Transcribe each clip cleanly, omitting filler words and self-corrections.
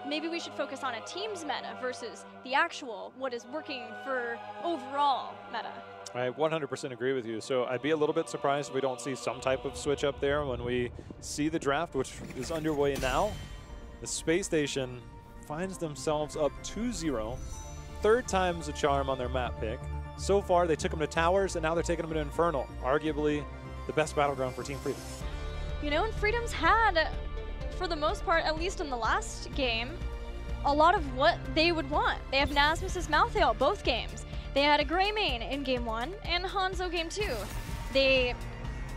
maybe we should focus on a team's meta versus the actual, what is working for overall meta. I 100% agree with you. So I'd be a little bit surprised if we don't see some type of switch up there when we see the draft, which is underway now. The Space Station finds themselves up 2-0. Third time's a charm on their map pick. So far, they took them to Towers, and now they're taking them to Infernal, arguably the best battleground for Team Freedom. You know, and Freedom's had, for the most part, at least in the last game, a lot of what they would want. They have Nasmus's Malthael both games. They had a Greymane in game 1 and Hanzo game 2. They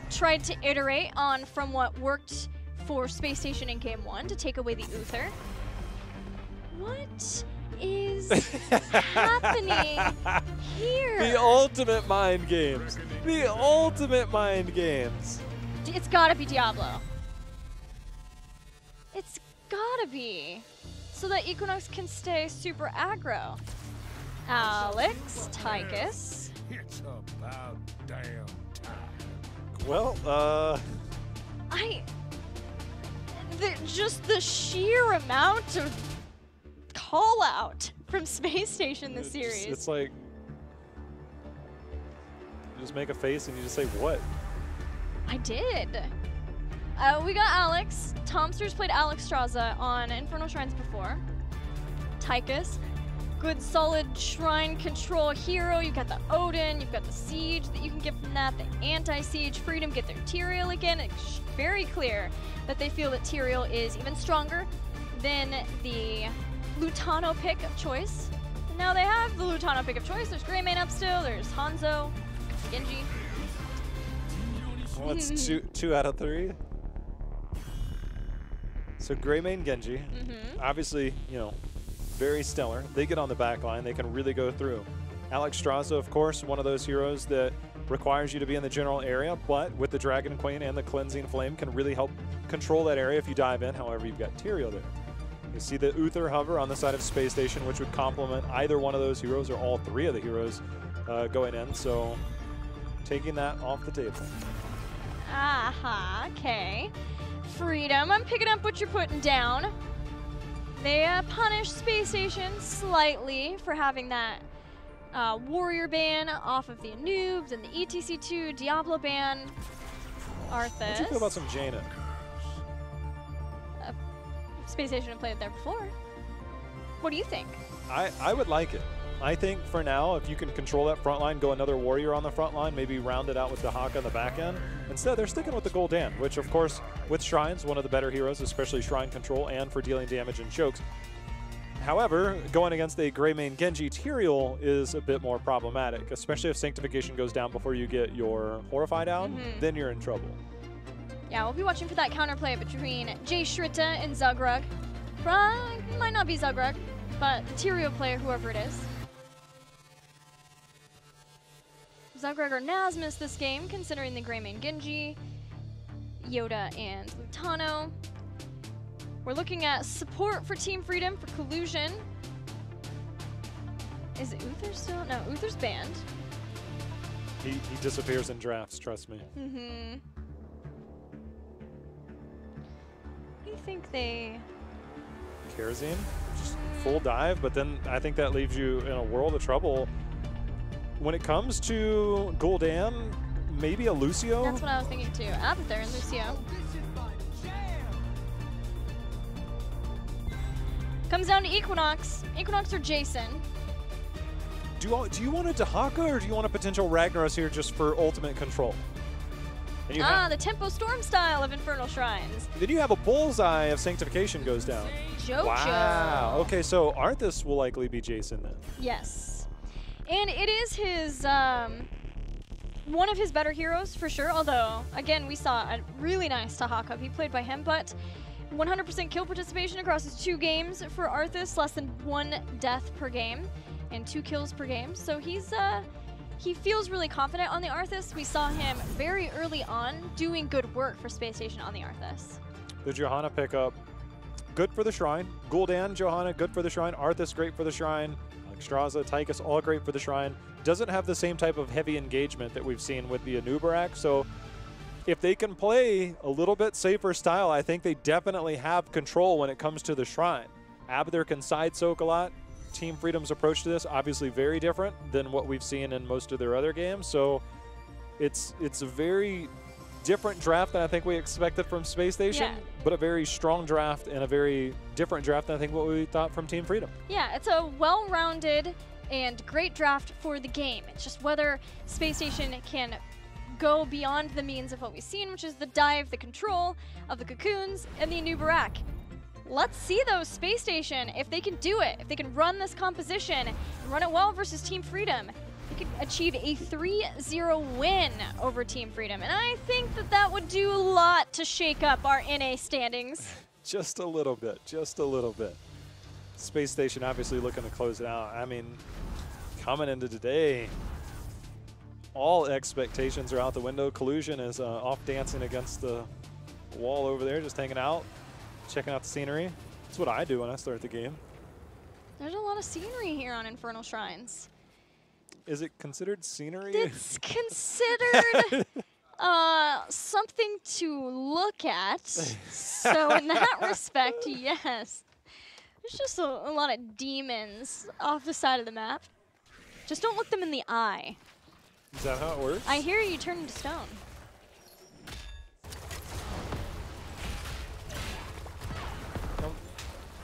tried to iterate on from what worked for Space Station in game 1 to take away the Uther. What is happening here? The ultimate mind games. The ultimate mind games. It's gotta be Diablo. It's gotta be. So that Equinox can stay super aggro. Alex, Tychus. It's about damn time. Well, just the sheer amount of call out from Space Station this series. It's like, you just make a face and you just say, what? I did. We got Alex. Tomster's played Alex Straza on Infernal Shrines before. Tychus, good solid shrine control hero. You've got the Odin, you've got the Siege that you can get from that, the anti-Siege. Freedom get their Tyrael again. It's very clear that they feel that Tyrael is even stronger than the Lutano pick of choice. And now they have the Lutano pick of choice. There's Greymane up still, there's Hanzo, Genji. Well, it's two out of 3. So Greymane, Genji, obviously, you know, very stellar. They get on the back line. They can really go through. Alex Straza, of course, one of those heroes that requires you to be in the general area, but with the Dragon Queen and the Cleansing Flame can really help control that area if you dive in. However, you've got Tyrael there. You see the Uther hover on the side of Space Station, which would complement either one of those heroes or all 3 of the heroes going in. So taking that off the table. Aha, okay. Freedom, I'm picking up what you're putting down. They punish Space Station slightly for having that warrior ban off of the Anoobs and the ETC2 Diablo ban. Arthas. What do you feel about some Jaina? Space Station have played it there before. What do you think? I would like it. I think for now, if you can control that front line, go another warrior on the front line, maybe round it out with the Haka on the back end. Instead, they're sticking with the Gul'dan, which, of course, with Shrines, one of the better heroes, especially Shrine Control and for dealing damage and chokes. However, going against a Greymane Genji Tyrael is a bit more problematic, especially if Sanctification goes down before you get your Horrify down, then you're in trouble. Yeah, we'll be watching for that counterplay between Jay Shrita and Zugrug. Might not be Zugrug, but the Tyrael player, whoever it is. Zugrug or Nasmus this game, considering the Greymane Genji, Yoda, and Lutano. We're looking at support for Team Freedom for Collusion. Is Uther still? No, Uther's banned. He disappears in drafts, trust me. What do you think they... Kerosene, just full dive, but then I think that leaves you in a world of trouble. When it comes to Gul'dan, maybe a Lucio? That's what I was thinking too. Abathur and Lucio. Comes down to Equinox. Equinox or Jason. Do you want a Dahaka or do you want a potential Ragnaros here just for ultimate control? The Tempo Storm style of Infernal Shrines. Then you have a bullseye of Sanctification goes down. Jojo. Wow. Okay, so Arthas will likely be Jason then. Yes. And it is his, one of his better heroes for sure, although, again, we saw a really nice Tahaka be played by him, but 100% kill participation across his 2 games for Arthas, less than 1 death per game, and 2 kills per game. So he feels really confident on the Arthas. We saw him very early on doing good work for Space Station on the Arthas. The Johanna pickup, good for the Shrine. Gul'dan, Johanna, good for the Shrine. Arthas, great for the Shrine. Straza, Tychus, all great for the Shrine. Doesn't have the same type of heavy engagement that we've seen with the Anubarak, so if they can play a little bit safer style, I think they definitely have control when it comes to the Shrine. Abathur can side soak a lot. Team Freedom's approach to this, obviously very different than what we've seen in most of their other games. So it's a very different draft than I think we expected from SpaceStation, but a very strong draft and a very different draft than I think what we thought from Team Freedom. Yeah, it's a well-rounded and great draft for the game. It's just whether SpaceStation can go beyond the means of what we've seen, which is the dive, the control of the cocoons, and the Anubarak. Let's see though, SpaceStation, if they can do it, if they can run this composition and run it well versus Team Freedom, they could achieve a 3-0 win over Team Freedom. And I think that that would do a lot to shake up our NA standings. Just a little bit, just a little bit. SpaceStation obviously looking to close it out. I mean, coming into today, all expectations are out the window. Collusion is off dancing against the wall over there, just hanging out, checking out the scenery. That's what I do when I start the game. There's a lot of scenery here on Infernal Shrines. Is it considered scenery? It's considered something to look at. So in that respect, yes. There's just a lot of demons off the side of the map. Just don't look them in the eye. Is that how it works? I hear you turn into stone.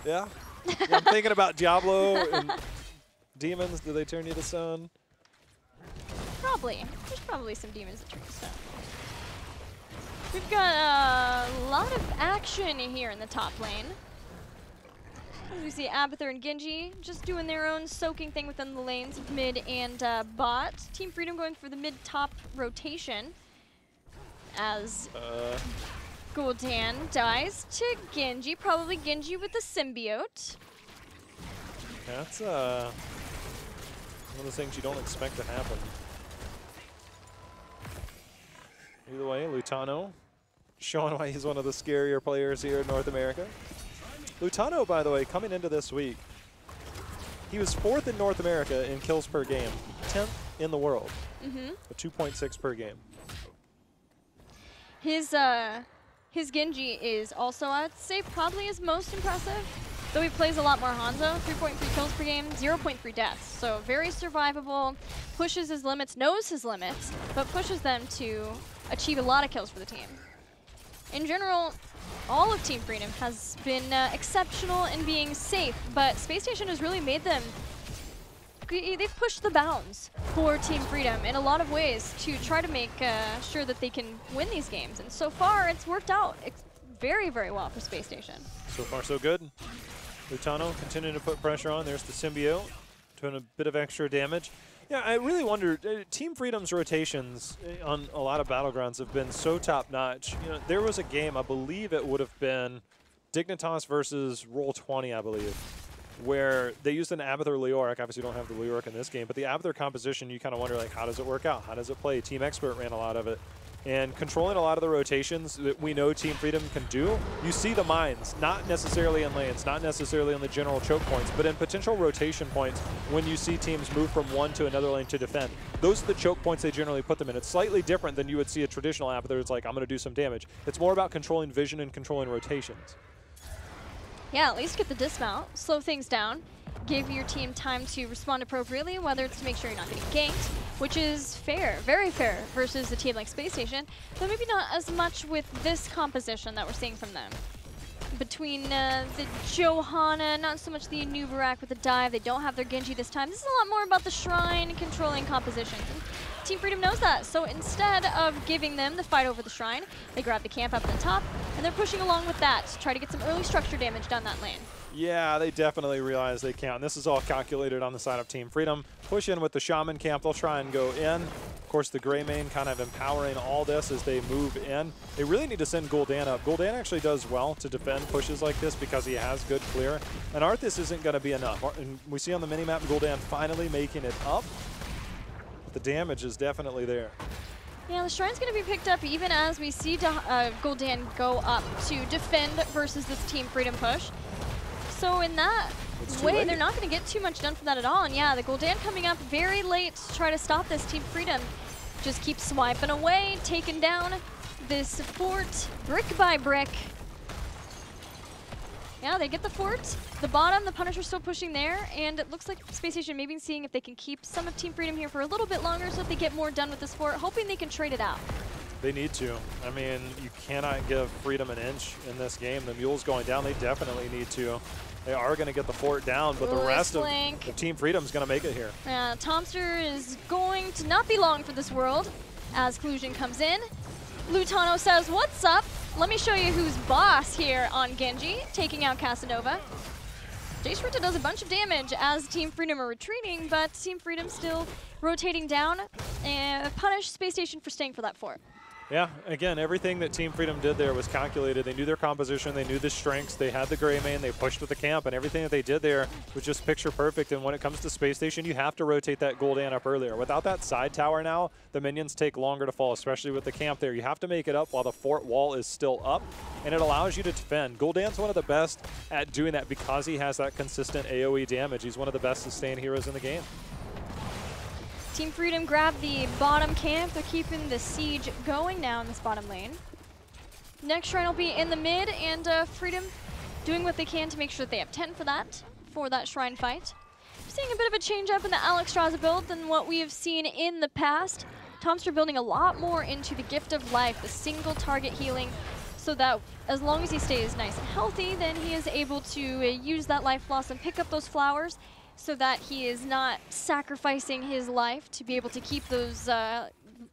Yeah. I'm thinking about Diablo and demons. Do they turn you to stone? Probably. There's probably some demons that turn to stone. We've got a lot of action here in the top lane. As we see Abathur and Genji just doing their own soaking thing within the lanes of mid and bot. Team Freedom going for the mid-top rotation as Gul'dan dies to Genji. Probably Genji with the symbiote. That's one of those things you don't expect to happen. Either way, Lutano showing why he's one of the scarier players here in North America. Lutano, by the way, coming into this week, he was 4th in North America in kills per game, 10th in the world, a 2.6 per game. His Genji is also, I'd say, probably his most impressive. Though he plays a lot more Hanzo, 3.3 kills per game, 0.3 deaths. So very survivable, pushes his limits, knows his limits, but pushes them to achieve a lot of kills for the team. In general, all of Team Freedom has been exceptional in being safe, but SpaceStation has really made them, they've pushed the bounds for Team Freedom in a lot of ways to try to make sure that they can win these games. And so far, it's worked out very, very well for SpaceStation. So far, so good. Lutano continuing to put pressure on. There's the symbiote, doing a bit of extra damage. Yeah, I really wonder, Team Freedom's rotations on a lot of Battlegrounds have been so top-notch. You know, there was a game, I believe it would have been Dignitas versus Roll20, I believe, where they used an Abathur Leoric. Obviously, you don't have the Leoric in this game, but the Abathur composition, you kind of wonder, like, how does it work out? How does it play? Team Expert ran a lot of it. And controlling a lot of the rotations that we know Team Freedom can do, you see the mines, not necessarily in lanes, not necessarily in the general choke points, but in potential rotation points when you see teams move from one to another lane to defend. Those are the choke points they generally put them in. It's slightly different than you would see a traditional Abathur. It's like, I'm going to do some damage. It's more about controlling vision and controlling rotations. Yeah, at least get the dismount, slow things down, give your team time to respond appropriately, whether it's to make sure you're not getting ganked, which is fair, very fair, versus a team like SpaceStation, though maybe not as much with this composition that we're seeing from them. Between the Johanna, not so much the Anubarak with the dive, they don't have their Genji this time. This is a lot more about the Shrine controlling compositions. And Team Freedom knows that, so instead of giving them the fight over the Shrine, they grab the camp up at the top, and they're pushing along with that to try to get some early structure damage down that lane. Yeah, they definitely realize they can. This is all calculated on the side of Team Freedom. Push in with the Shaman camp. They'll try and go in. Of course, the Greymane kind of empowering all this as they move in. They really need to send Gul'dan up. Gul'dan actually does well to defend pushes like this because he has good clear. And Arthas isn't going to be enough. And we see on the minimap Gul'dan finally making it up. But the damage is definitely there. Yeah, the Shrine's going to be picked up even as we see Gul'dan go up to defend versus this Team Freedom push. So in that way, they're not going to get too much done from that at all. And yeah, the Gul'dan coming up very late to try to stop this Team Freedom. Just keep swiping away, taking down this fort brick by brick. Yeah, they get the fort. The bottom, the Punisher's still pushing there, and it looks like SpaceStation maybe seeing if they can keep some of Team Freedom here for a little bit longer so that they get more done with this fort, hoping they can trade it out. They need to. I mean, you cannot give Freedom an inch in this game. The Mule's going down. They definitely need to. They are going to get the fort down, but the rest of Team Freedom is going to make it here. Yeah, Tomster is going to not be long for this world as Collusion comes in. Lutano says, "What's up? Let me show you who's boss here on Genji," taking out Casanova. Jace Rita does a bunch of damage as Team Freedom are retreating, but Team Freedom still rotating down and punish SpaceStation for staying for that fort. Yeah, again, everything that Team Freedom did there was calculated. They knew their composition, they knew the strengths, they had the gray main, they pushed with the camp, and everything that they did there was just picture perfect. And when it comes to SpaceStation, you have to rotate that Gul'dan up earlier. Without that side tower now, the minions take longer to fall, especially with the camp there. You have to make it up while the fort wall is still up, and it allows you to defend. Gul'dan's one of the best at doing that because he has that consistent AoE damage. He's one of the best sustained heroes in the game. Team Freedom grabbed the bottom camp. They're keeping the siege going now in this bottom lane. Next shrine will be in the mid, and Freedom doing what they can to make sure that they have 10 for that shrine fight. Seeing a bit of a change up in the Alexstrasza build than what we have seen in the past. Tomster building a lot more into the Gift of Life, the single target healing, so that as long as he stays nice and healthy, then he is able to use that life loss and pick up those flowers, so that he is not sacrificing his life to be able to keep those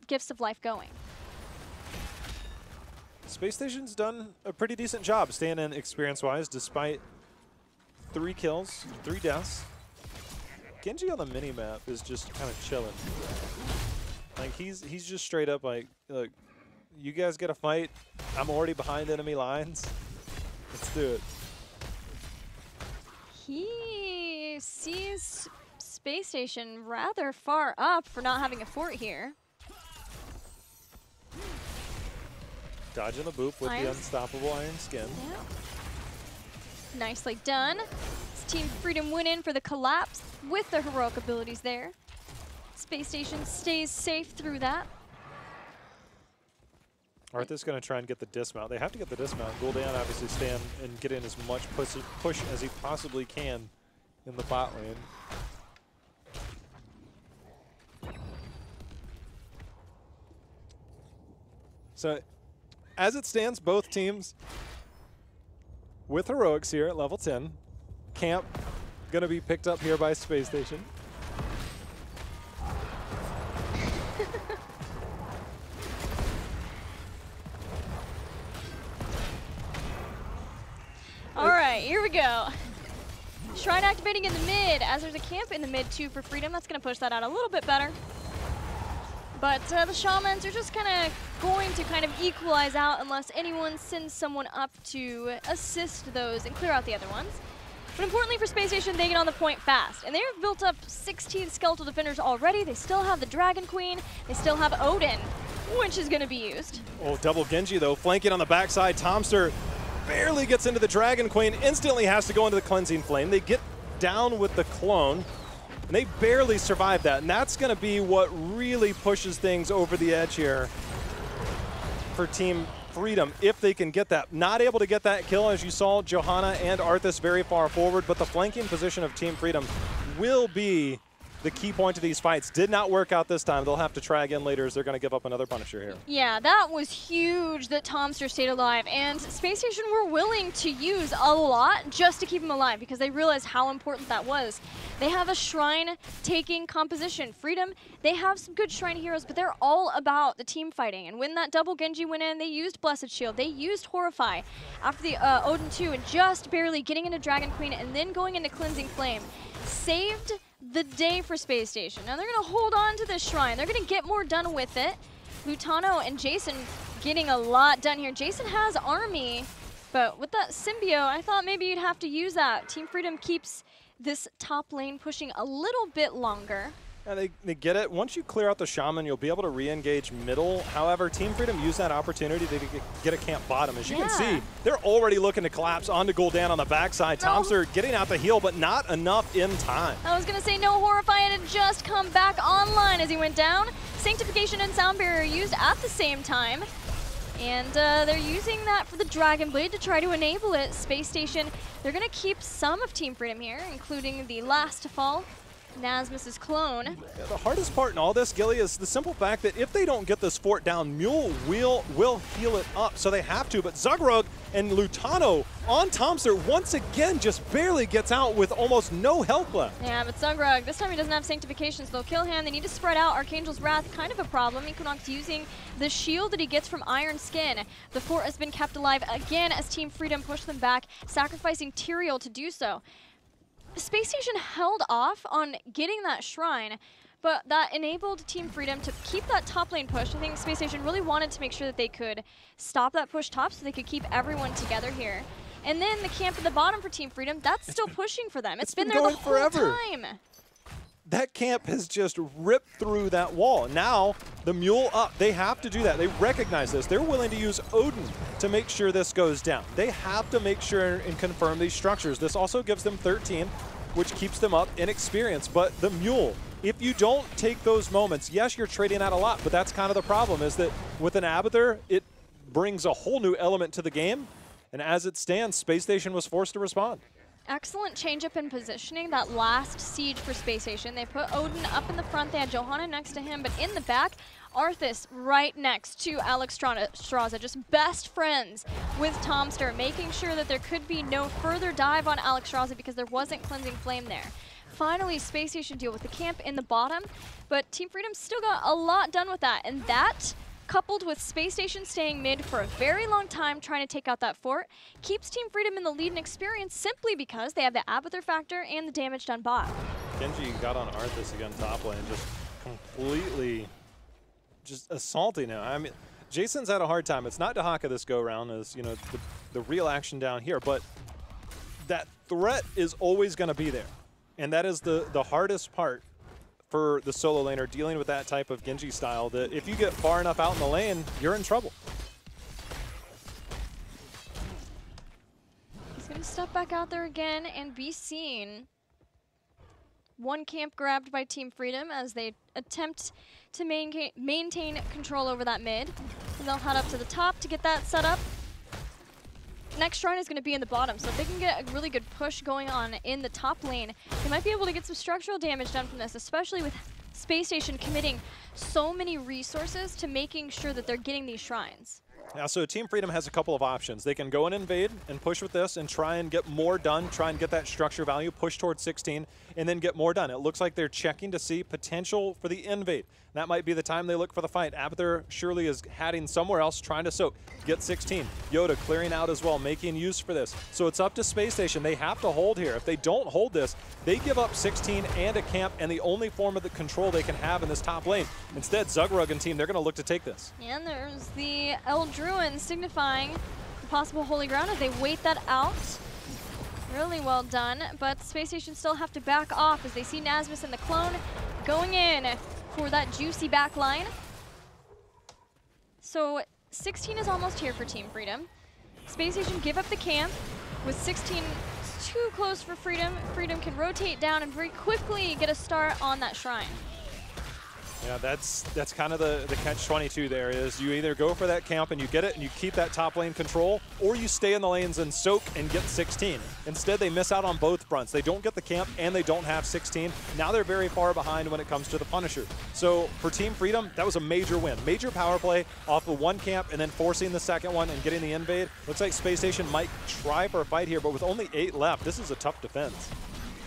gifts of life going. SpaceStation's done a pretty decent job staying in experience-wise, despite 3 kills, 3 deaths. Genji on the mini-map is just kind of chilling. Like, he's just straight up like, look, you guys get a fight, I'm already behind enemy lines. Let's do it. He sees SpaceStation rather far up for not having a fort here. Dodging the boop with the unstoppable Iron Skin. Yeah. Nicely done. Team Freedom went in for the collapse with their heroic abilities there. SpaceStation stays safe through that. Arthur's going to try and get the dismount. They have to get the dismount. Gul'dan obviously stand and get in as much push as he possibly can in the bot lane. So, as it stands, both teams with heroics here at level 10. Camp going to be picked up here by SpaceStation. All right, here we go. Shrine activating in the mid, as there's a camp in the mid too for Freedom. That's going to push that out a little bit better. But the Shamans are just going to equalize out unless anyone sends someone up to assist those and clear out the other ones. But importantly for SpaceStation, they get on the point fast. And they've built up 16 skeletal defenders already. They still have the Dragon Queen. They still have Odin, which is going to be used. Oh, double Genji though, flanking on the backside. Tomster barely gets into the Dragon Queen, instantly has to go into the Cleansing Flame. They get down with the clone, and they barely survive that. And that's going to be what really pushes things over the edge here for Team Freedom, if they can get that. Not able to get that kill, as you saw, Johanna and Arthas very far forward, but the flanking position of Team Freedom will be the key point of these fights. Did not work out this time. They'll have to try again later as they're going to give up another Punisher here. Yeah, that was huge that Tomster stayed alive, and SpaceStation were willing to use a lot just to keep him alive because they realized how important that was. They have a shrine-taking composition. Freedom, they have some good shrine heroes, but they're all about the team fighting. And when that double Genji went in, they used Blessed Shield, they used Horrify after the Odin 2, and just barely getting into Dragon Queen and then going into Cleansing Flame. Saved the day for SpaceStation. Now they're going to hold on to this shrine. They're going to get more done with it. Lutano and Jason getting a lot done here. Jason has army, but with that symbiote, I thought maybe you'd have to use that. Team Freedom keeps this top lane pushing a little bit longer. Yeah, they get it. Once you clear out the Shaman, you'll be able to re-engage middle. However, Team Freedom used that opportunity to get a camp bottom. As you can see, they're already looking to collapse onto Gul'dan on the backside. Tomster getting out the heal, but not enough in time. I was going to say no Horrify, and it just come back online as he went down. Sanctification and Sound Barrier used at the same time. And they're using that for the Dragon Blade to try to enable it. SpaceStation, they're going to keep some of Team Freedom here, including the last to fall, Nasmus's clone. Yeah, the hardest part in all this, Gilly, is the simple fact that if they don't get this fort down, Mule will heal it up, so they have to. But Zugrug and Lutano on Tomster once again just barely gets out with almost no health left. Yeah, but Zugrug, this time he doesn't have Sanctification, so they'll kill him. They need to spread out. Archangel's Wrath, kind of a problem. Equinox using the shield that he gets from Iron Skin. The fort has been kept alive again as Team Freedom push them back, sacrificing Tyrael to do so. SpaceStation held off on getting that shrine, but that enabled Team Freedom to keep that top lane push. I think SpaceStation really wanted to make sure that they could stop that push top so they could keep everyone together here. And then the camp at the bottom for Team Freedom, that's still pushing for them. It's been there the whole forever. time. That camp has just ripped through that wall. Now, the Mule up. They have to do that. They recognize this. They're willing to use Odin to make sure this goes down. They have to make sure and confirm these structures. This also gives them 13, which keeps them up in experience. But the Mule, if you don't take those moments, yes, you're trading out a lot, but that's kind of the problem, is that with an Abathur, it brings a whole new element to the game. And as it stands, SpaceStation was forced to respond. Excellent change-up in positioning, that last siege for SpaceStation. They put Odin up in the front, they had Johanna next to him, but in the back, Arthas right next to Alexstrasza, just best friends with Tomster, making sure that there could be no further dive on Alexstrasza because there wasn't Cleansing Flame there. Finally, SpaceStation deal with the camp in the bottom, but Team Freedom still got a lot done with that, and that, coupled with SpaceStation staying mid for a very long time trying to take out that fort, keeps Team Freedom in the lead in experience simply because they have the Abathur factor and the damage done bot. Genji got on Arthas again top lane, just completely just assaulting him. I mean, Jason's had a hard time. It's not Dahaka this go-round, as you know, the real action down here, but that threat is always going to be there. And that is the hardest part for the solo laner, dealing with that type of Genji style, that if you get far enough out in the lane, you're in trouble. He's going to step back out there again and be seen. One camp grabbed by Team Freedom as they attempt to maintain control over that mid. And they'll head up to the top to get that set up. Next shrine is going to be in the bottom, so if they can get a really good push going on in the top lane, they might be able to get some structural damage done from this, especially with SpaceStation committing so many resources to making sure that they're getting these shrines. Yeah, so Team Freedom has a couple of options. They can go and invade and push with this and try and get more done, try and get that structure value, push towards 16, and then get more done. It looks like they're checking to see potential for the invade. That might be the time they look for the fight. Abathur surely is heading somewhere else, trying to soak, get 16. Yoda clearing out as well, making use for this. So it's up to SpaceStation. They have to hold here. If they don't hold this, they give up 16 and a camp and the only form of the control they can have in this top lane. Instead, Zugrug and team, they're going to look to take this. And there's the Eldruin signifying the possible holy ground as they wait that out. Really well done, but SpaceStation still have to back off as they see Nasmus and the clone going in for that juicy back line. So 16 is almost here for Team Freedom. SpaceStation give up the camp with 16 too close for Freedom. Freedom can rotate down and very quickly get a start on that shrine. Yeah, that's kind of the catch-22 there, is you either go for that camp and you get it and you keep that top lane control, or you stay in the lanes and soak and get 16. Instead, they miss out on both fronts. They don't get the camp and they don't have 16. Now they're very far behind when it comes to the Punisher. So for Team Freedom, that was a major win. Major power play off of one camp and then forcing the second one and getting the invade. Looks like SpaceStation might try for a fight here, but with only 8 left, this is a tough defense.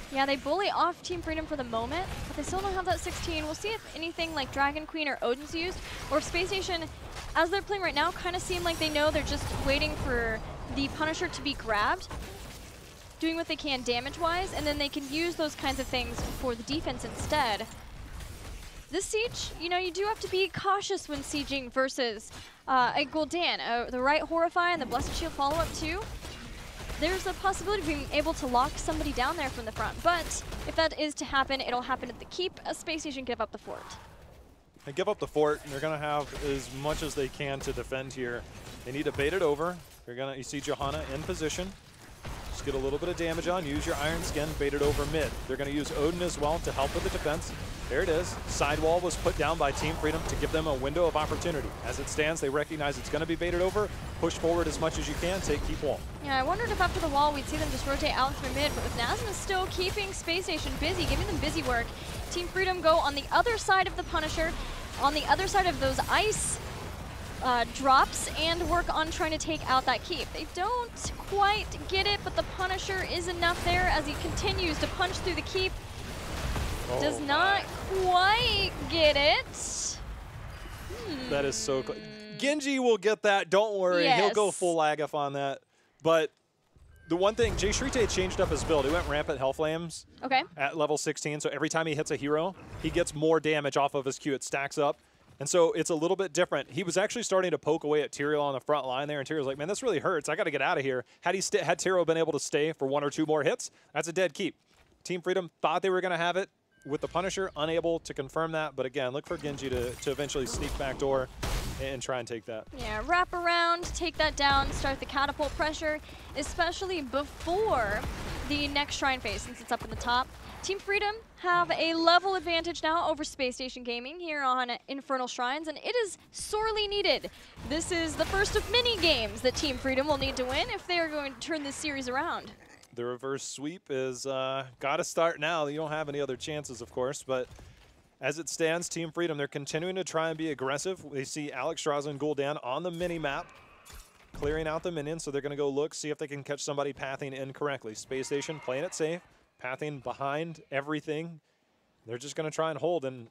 Yeah, they bully off Team Freedom for the moment, but they still don't have that 16. We'll see if anything like Dragon Queen or Odin's used, or if SpaceStation, as they're playing right now, kind of seem like they know they're just waiting for the Punisher to be grabbed, doing what they can damage-wise, and then they can use those kinds of things for the defense instead. This siege, you know, you do have to be cautious when sieging versus a Gul'dan. The right Horrify and the Blessed Shield follow-up too. There's a possibility of being able to lock somebody down there from the front, but if that is to happen, it'll happen at the keep as SpaceStation give up the fort. They give up the fort, and they're going to have as much as they can to defend here. They need to bait it over. You see Johanna in position. Just get a little bit of damage on, use your Iron Skin, bait it over mid. They're going to use Odin as well to help with the defense. There it is. Sidewall was put down by Team Freedom to give them a window of opportunity. As it stands, they recognize it's going to be baited over. Push forward as much as you can, keep wall. Yeah, I wondered if after the wall we'd see them just rotate out through mid, but with Nazem still keeping SpaceStation busy, giving them busy work. Team Freedom go on the other side of the Punisher, on the other side of those ice drops, and work on trying to take out that keep. They don't quite get it, but the Punisher is enough there as he continues to punch through the keep. Does not quite get it. That is so close. Genji will get that, don't worry. Yes. He'll go full Lagif on that. But the one thing, Jay Shrite changed up his build. He went Rampant Hellflames at level 16, so every time he hits a hero, he gets more damage off of his Q. It stacks up. And so it's a little bit different. He was actually starting to poke away at Tyrael on the front line there, and Tyrell's like, man, this really hurts. I got to get out of here. Had Tyrael been able to stay for 1 or 2 more hits, that's a dead keep. Team Freedom thought they were going to have it with the Punisher, unable to confirm that. But again, look for Genji to eventually sneak backdoor and try and take that. Yeah, wrap around, take that down, start the catapult pressure, especially before the next shrine phase, since it's up in the top. Team Freedom have a level advantage now over SpaceStation Gaming here on Infernal Shrines, and it is sorely needed. This is the first of many games that Team Freedom will need to win if they are going to turn this series around. The reverse sweep is got to start now. You don't have any other chances, of course, but as it stands, Team Freedom, they're continuing to try and be aggressive. They see Alexstrasza and Gul'dan on the mini-map, clearing out the minions, so they're going to go look, see if they can catch somebody pathing incorrectly. SpaceStation playing it safe, pathing behind everything. They're just going to try and hold, and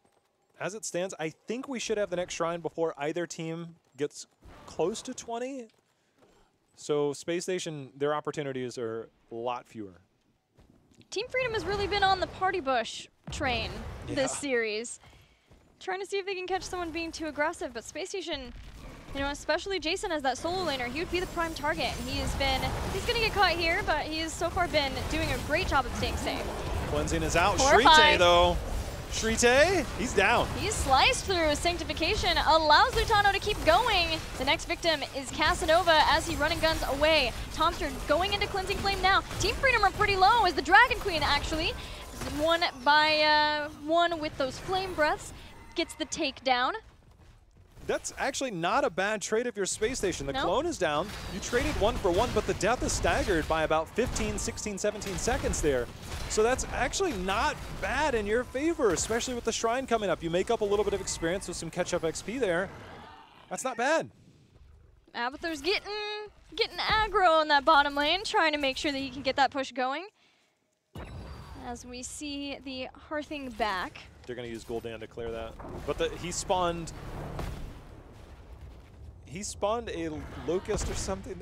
as it stands, I think we should have the next shrine before either team gets close to 20. So SpaceStation, their opportunities are a lot fewer. Team Freedom has really been on the party bush train this series, trying to see if they can catch someone being too aggressive, but SpaceStation, you know, especially Jason as that solo laner, he would be the prime target. He's gonna get caught here, but he has so far been doing a great job of staying safe. Cleansing is out. Shrite though. Shrite, he's down. He's sliced through. Sanctification allows Lutano to keep going. The next victim is Casanova as he run and guns away. Tomster going into Cleansing Flame now. Team Freedom are pretty low as the Dragon Queen actually, one by one with those flame breaths, gets the takedown. That's actually not a bad trade if you're SpaceStation. The clone is down. You traded 1 for 1, but the death is staggered by about 15, 16, 17 seconds there. So that's actually not bad in your favor, especially with the shrine coming up. You make up a little bit of experience with some catch-up XP there. That's not bad. Abathur's getting aggro on that bottom lane, trying to make sure that he can get that push going. As we see the Hearthing back. They're going to use Gul'dan to clear that. But he spawned a Locust or something,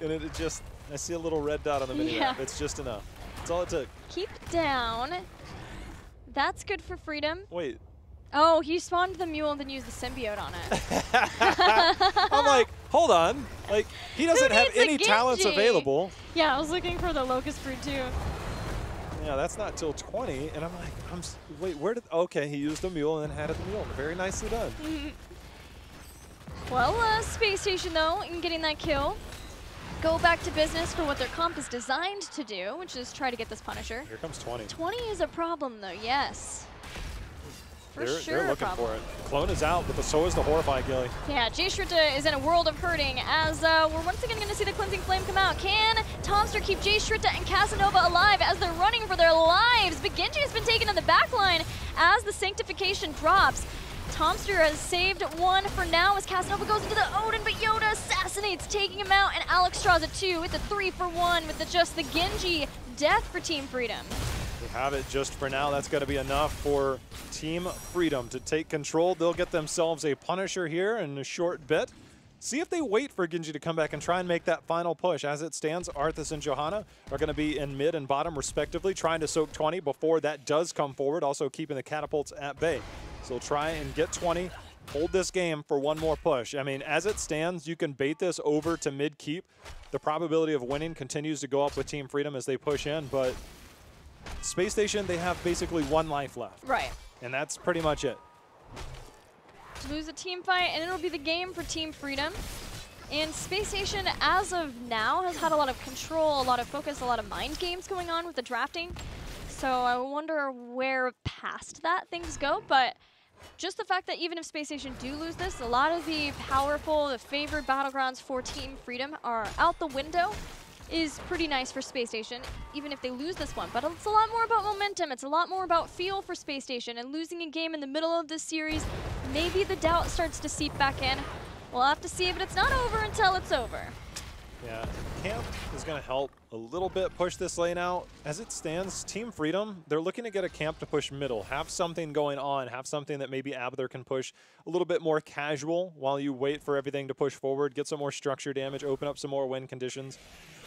and it just, I see a little red dot on the mini-map. It's just enough. That's all it took. Keep down. That's good for Freedom. Wait. Oh, he spawned the mule and then used the symbiote on it. I'm like, hold on. Like, he doesn't have any talents available. Yeah, I was looking for the Locust Fruit too. Yeah, that's not till 20, and I'm like, wait, where did, okay, he used a mule and then had it the mule. Very nicely done. Well, SpaceStation though, in getting that kill, go back to business for what their comp is designed to do, which is try to get this Punisher. Here comes 20. 20 is a problem though, yes. For sure they're looking for it. Clone is out, but so is the Horrify Gilly. Yeah, Jay Shrita is in a world of hurting as we're once again going to see the Cleansing Flame come out. Can Tomster keep Jay Shrita and Casanova alive as they're running for their lives? But Genji has been taken in the back line as the Sanctification drops. Tomster has saved one for now as Casanova goes into the Odin, but Yoda assassinates, taking him out, and Alexstrasza too with the 3 for 1 with just the Genji death for Team Freedom. They have it just for now. That's going to be enough for Team Freedom to take control. They'll get themselves a Punisher here in a short bit. See if they wait for Genji to come back and try and make that final push. As it stands, Arthas and Johanna are going to be in mid and bottom respectively, trying to soak 20 before that does come forward, also keeping the catapults at bay. So try and get 20, hold this game for one more push. I mean, as it stands, you can bait this over to mid-keep. The probability of winning continues to go up with Team Freedom as they push in, but SpaceStation, they have basically 1 life left. Right. And that's pretty much it. Lose a team fight, and it'll be the game for Team Freedom. And SpaceStation, as of now, has had a lot of control, a lot of focus, a lot of mind games going on with the drafting. So I wonder where past that things go, but just the fact that even if SpaceStation do lose this, a lot of the powerful, the favored battlegrounds for Team Freedom are out the window is pretty nice for SpaceStation, even if they lose this one. But it's a lot more about momentum, it's a lot more about feel for SpaceStation, and losing a game in the middle of this series, maybe the doubt starts to seep back in. We'll have to see, but it's not over until it's over. Yeah, camp is going to help a little bit push this lane out. As it stands, Team Freedom, they're looking to get a camp to push middle, have something going on, have something that maybe Abathur can push a little bit more casual while you wait for everything to push forward, get some more structure damage, open up some more win conditions.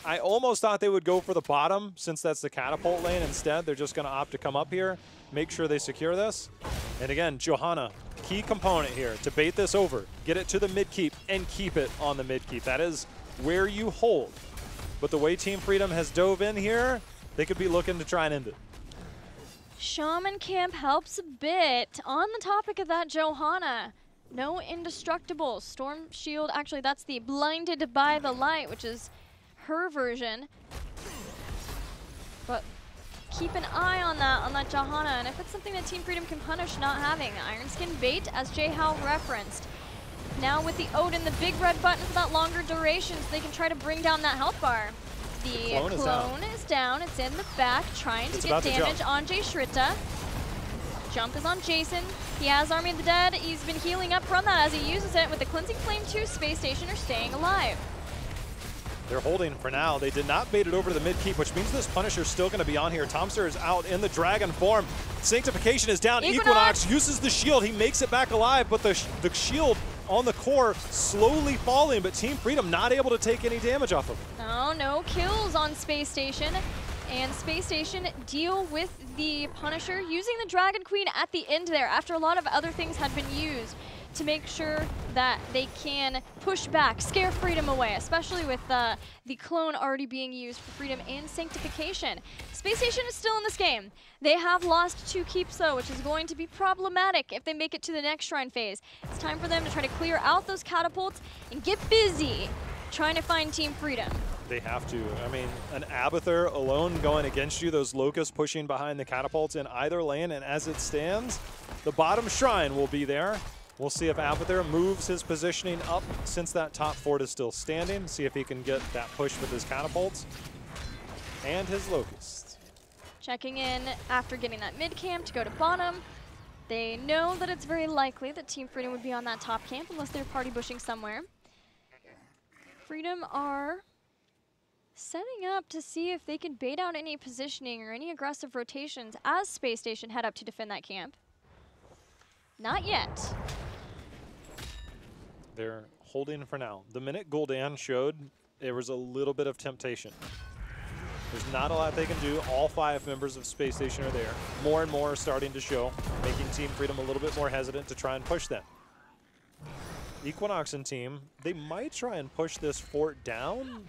I almost thought they would go for the bottom since that's the catapult lane. Instead, they're just going to opt to come up here, make sure they secure this. And again, Johanna, key component here to bait this over, get it to the mid keep and keep it on the mid keep. That is where you hold. But the way Team Freedom has dove in here, they could be looking to try and end it. Shaman Camp helps a bit. On the topic of that, Johanna, no indestructible. Storm Shield, actually that's the Blinded by the Light, which is her version. But keep an eye on that Johanna, and if it's something that Team Freedom can punish not having. Iron Skin bait, as Jay Hal referenced. Now with the Odin, the big red button for that longer duration, so they can try to bring down that health bar. The clone is down. It's in the back, trying to get damage on Jay Shrita. Jump is on Jason. He has Army of the Dead. He's been healing up from that as he uses it. With the Cleansing Flame 2, SpaceStation are staying alive. They're holding for now. They did not bait it over to the mid keep, which means this Punisher's still going to be on here. Tomster is out in the dragon form. Sanctification is down. Equinox uses the shield. He makes it back alive, but the shield on the core slowly falling, but Team Freedom not able to take any damage off of it. Oh, no kills on SpaceStation. And SpaceStation deal with the Punisher using the Dragon Queen at the end there after a lot of other things had been used to make sure that they can push back, scare Freedom away, especially with the clone already being used for Freedom and Sanctification. SpaceStation is still in this game. They have lost 2 keeps though, which is going to be problematic if they make it to the next Shrine phase. It's time for them to try to clear out those catapults and get busy trying to find Team Freedom. They have to. I mean, an Abathur alone going against you, those Locusts pushing behind the catapults in either lane, and as it stands, the bottom Shrine will be there. We'll see if Abathur moves his positioning up since that top fort is still standing. See if he can get that push with his catapults and his Locusts. Checking in after getting that mid camp to go to bottom. They know that it's very likely that Team Freedom would be on that top camp unless they're party bushing somewhere. Freedom are setting up to see if they can bait out any positioning or any aggressive rotations as SpaceStation head up to defend that camp. Not yet. They're holding for now. The minute Gul'dan showed, there was a little bit of temptation. There's not a lot they can do. All 5 members of SpaceStation are there. More and more are starting to show, making Team Freedom a little bit more hesitant to try and push them. Equinox and team, they might try and push this fort down.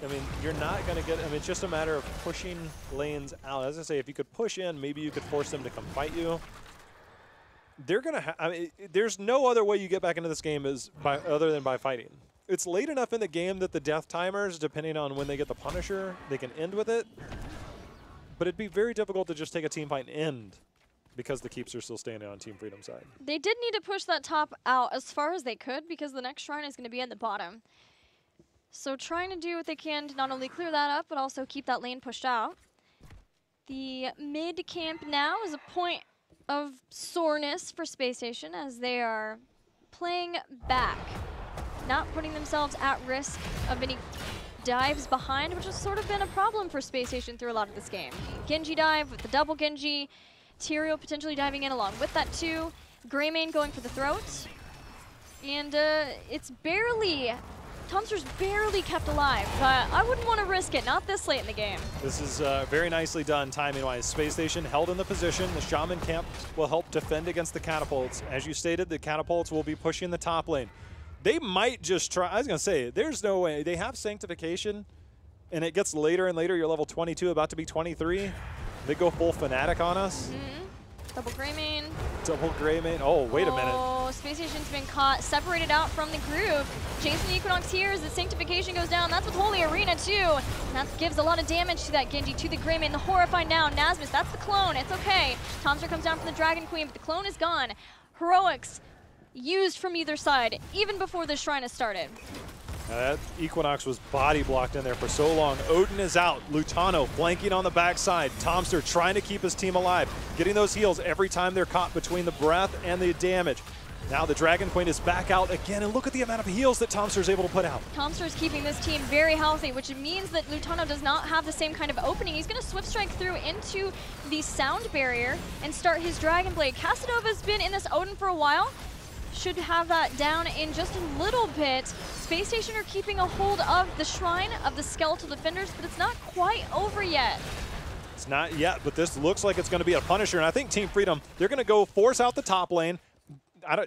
I mean, you're not going to get, I mean, it's just a matter of pushing lanes out. As I say, if you could push in, maybe you could force them to come fight you. They're going to, I mean, there's no other way you get back into this game other than by fighting. It's late enough in the game that the death timers, depending on when they get the Punisher, they can end with it. But it'd be very difficult to just take a team fight and end because the keeps are still standing on Team Freedom's side. They did need to push that top out as far as they could because the next shrine is going to be at the bottom. So trying to do what they can to not only clear that up, but also keep that lane pushed out. The mid camp now is a point of soreness for SpaceStation as they are playing back, not putting themselves at risk of any dives behind, which has sort of been a problem for SpaceStation through a lot of this game. Genji dive with the double Genji, Tyrael potentially diving in along with that too, Greymane going for the throat, and it's barely, Tomster's barely kept alive, but I wouldn't want to risk it, not this late in the game. This is very nicely done timing-wise. SpaceStation held in the position. The Shaman camp will help defend against the catapults. As you stated, the catapults will be pushing the top lane. They might just try, I was going to say, there's no way. They have Sanctification, and it gets later and later. You're level 22, about to be 23. They go full Fanatic on us. Double gray main. Double gray main. Oh, wait a minute. Oh, SpaceStation's been caught, separated out from the group. Jason Equinox here as the Sanctification goes down. That's with Holy Arena too. And that gives a lot of damage to that Genji, to the gray main. The Horrify now. Nasmus, that's the clone. It's okay. Tomster comes down from the Dragon Queen, but the clone is gone. Heroics used from either side, even before the shrine has started. That Equinox was body blocked in there for so long. Odin is out. Lutano flanking on the backside. Tomster trying to keep his team alive, getting those heals every time they're caught between the breath and the damage. Now the Dragon Queen is back out again, and look at the amount of heals that Tomster is able to put out. Tomster is keeping this team very healthy, which means that Lutano does not have the same kind of opening. He's going to Swift Strike through into the sound barrier and start his Dragon Blade. Casanova's been in this Odin for a while. Should have that down in just a little bit. SpaceStation are keeping a hold of the Shrine of the Skeletal Defenders, but it's not quite over yet. It's not yet, but this looks like it's going to be a Punisher, and I think Team Freedom, they're going to go force out the top lane. Are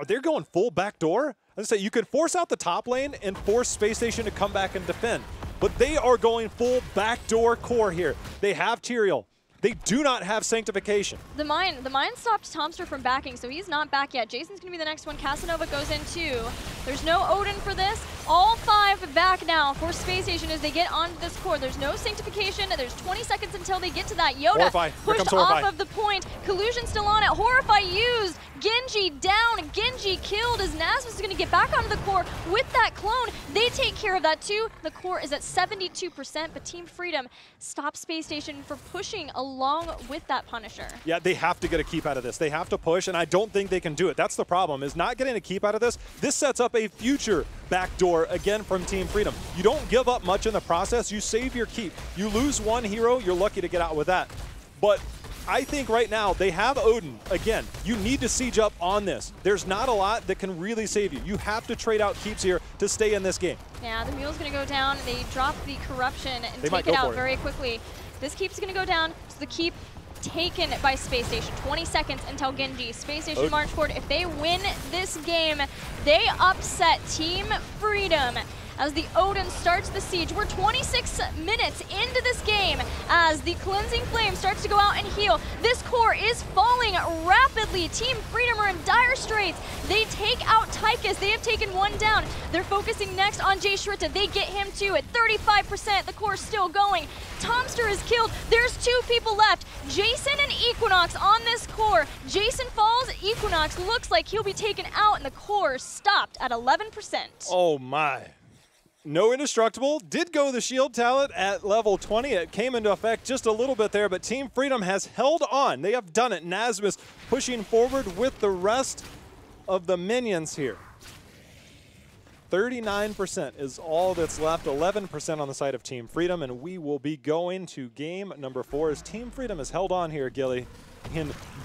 they going full backdoor? Let's say you could force out the top lane and force SpaceStation to come back and defend, but they are going full backdoor core here. They have Tyrael. They do not have Sanctification. The mine stopped Tomster from backing, so he's not back yet. Jason's going to be the next one. Casanova goes in too. There's no Odin for this. All 5 back now for SpaceStation as they get onto this core. There's no Sanctification. There's 20 seconds until they get to that. Yoda pushed off of the point. Collusion still on it. Horrify used. Genji down. Genji killed as Nasmus is going to get back onto the core with that clone. They take care of that too. The core is at 72%, but Team Freedom stops SpaceStation for pushing along with that Punisher. Yeah, they have to get a keep out of this. They have to push, and I don't think they can do it. That's the problem, is not getting a keep out of this. This sets up a future backdoor again from Team Freedom. You don't give up much in the process. You save your keep. You lose one hero, you're lucky to get out with that. But I think right now they have Odin. Again, you need to siege up on this. There's not a lot that can really save you. You have to trade out keeps here to stay in this game. Yeah, the mule's going to go down. They drop the corruption and take it out very quickly. This keep's going to go down. So the keep taken by SpaceStation. 20 seconds until Genji. SpaceStation march forward. If they win this game, they upset Team Freedom as the Odin starts the siege. We're 26 minutes into this game as the Cleansing Flame starts to go out and heal. This core is falling rapidly. Team Freedom are in dire straits. They take out Tychus. They have taken one down. They're focusing next on Jay Shrita. They get him too at 35%. The core's still going. Tomster is killed. There's 2 people left. Jason and Equinox on this core. Jason falls. Equinox looks like he'll be taken out, and the core stopped at 11%. Oh my. No Indestructible, did go the shield talent at level 20. It came into effect just a little bit there, but Team Freedom has held on. They have done it. Nasmus pushing forward with the rest of the minions here. 39% is all that's left, 11% on the side of Team Freedom, and we will be going to game number 4 as Team Freedom has held on here, Gilly, in